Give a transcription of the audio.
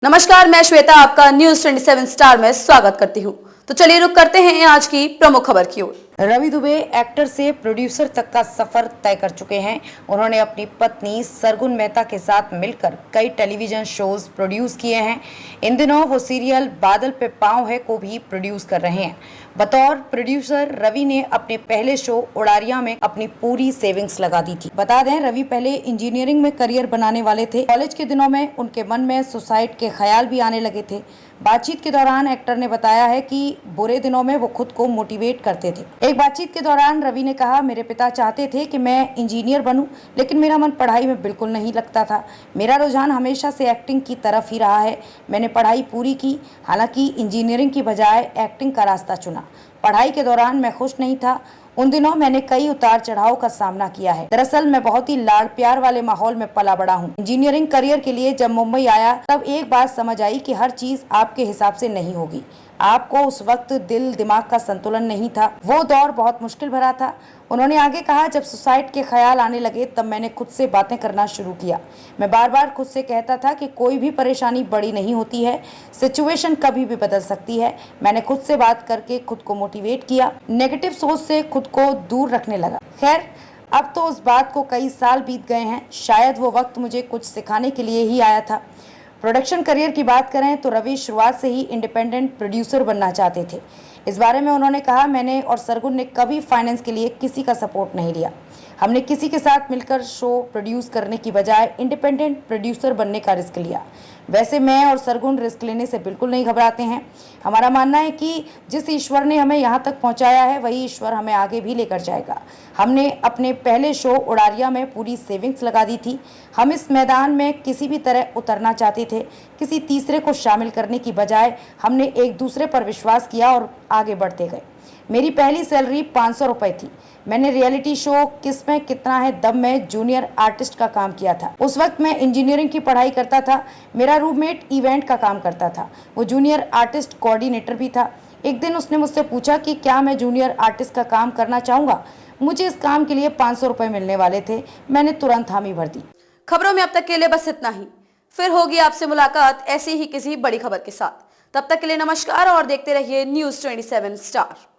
नमस्कार, मैं श्वेता आपका न्यूज 27 स्टार में स्वागत करती हूँ। तो चलिए रुक करते हैं आज की प्रमुख खबर की ओर। रवि दुबे एक्टर से प्रोड्यूसर तक का सफर तय कर चुके हैं। उन्होंने अपनी पत्नी सरगुन मेहता के साथ मिलकर कई टेलीविजन शोज प्रोड्यूस किए हैं। इन दिनों वो सीरियल बादल पे पाँव है को भी प्रोड्यूस कर रहे हैं। बतौर प्रोड्यूसर रवि ने अपने पहले शो उड़ारिया में अपनी पूरी सेविंग्स लगा दी थी। बता दें, रवि पहले इंजीनियरिंग में करियर बनाने वाले थे। कॉलेज के दिनों में उनके मन में सुसाइड के ख्याल भी आने लगे थे। बातचीत के दौरान एक्टर ने बताया है कि बुरे दिनों में वो खुद को मोटिवेट करते थे। एक बातचीत के दौरान रवि ने कहा, मेरे पिता चाहते थे कि मैं इंजीनियर बनूं, लेकिन मेरा मन पढ़ाई में बिल्कुल नहीं लगता था। मेरा रुझान हमेशा से एक्टिंग की तरफ ही रहा है। मैंने पढ़ाई पूरी की, हालांकि इंजीनियरिंग की बजाय एक्टिंग का रास्ता चुना। पढ़ाई के दौरान मैं खुश नहीं था। उन दिनों मैंने कई उतार चढ़ाव का सामना किया है। दरअसल मैं बहुत ही लाड़ प्यार वाले माहौल में पला बड़ा हूँ। इंजीनियरिंग करियर के लिए जब मुंबई आया तब एक बात समझ आई कि हर चीज आपके हिसाब से नहीं होगी। आपको उस वक्त दिल दिमाग का संतुलन नहीं था। वो दौर बहुत मुश्किल भरा था। उन्होंने आगे कहा, जब सुसाइड के ख्याल आने लगे तब मैंने खुद से बातें करना शुरू किया। मैं बार बार खुद से कहता था कि कोई भी परेशानी बड़ी नहीं होती है, सिचुएशन कभी भी बदल सकती है। मैंने खुद से बात करके खुद को मोटिवेट किया, नेगेटिव सोच से खुद को दूर रखने लगा। खैर, अब तो उस बात को कई साल बीत गए हैं। शायद वो वक्त मुझे कुछ सिखाने के लिए ही आया था। प्रोडक्शन करियर की बात करें तो रवि शुरुआत से ही इंडिपेंडेंट प्रोड्यूसर बनना चाहते थे। इस बारे में उन्होंने कहा, मैंने और सरगुन ने कभी फाइनेंस के लिए किसी का सपोर्ट नहीं लिया। हमने किसी के साथ मिलकर शो प्रोड्यूस करने की बजाय इंडिपेंडेंट प्रोड्यूसर बनने का रिस्क लिया। वैसे मैं और सरगुन रिस्क लेने से बिल्कुल नहीं घबराते हैं। हमारा मानना है कि जिस ईश्वर ने हमें यहाँ तक पहुँचाया है वही ईश्वर हमें आगे भी लेकर जाएगा। हमने अपने पहले शो उड़ारिया में पूरी सेविंग्स लगा दी थी। हम इस मैदान में किसी भी तरह उतरना चाहते थे। किसी तीसरे को शामिल करने की बजाय हमने एक दूसरे पर विश्वास किया और आगे बढ़ते गए। मेरी पहली सैलरी 500 रुपये थी। मैंने रियलिटी शो किसमें कितना है दम में जूनियर आर्टिस्ट का काम किया था। उस वक्त मैं इंजीनियरिंग की पढ़ाई करता था। मेरा रूममेट इवेंट का काम करता था। वो जूनियर आर्टिस्ट कोऑर्डिनेटर भी था। एक दिन उसने मुझसे पूछा कि क्या मैं जूनियर आर्टिस्ट का काम करना चाहूँगा। मुझे इस काम के लिए 500 रुपये मिलने वाले थे। मैंने तुरंत हामी भर दी। खबरों में अब तक के लिए बस इतना ही। फिर होगी आपसे मुलाकात ऐसी ही किसी बड़ी खबर के साथ। तब तक के लिए नमस्कार और देखते रहिए न्यूज 27 स्टार।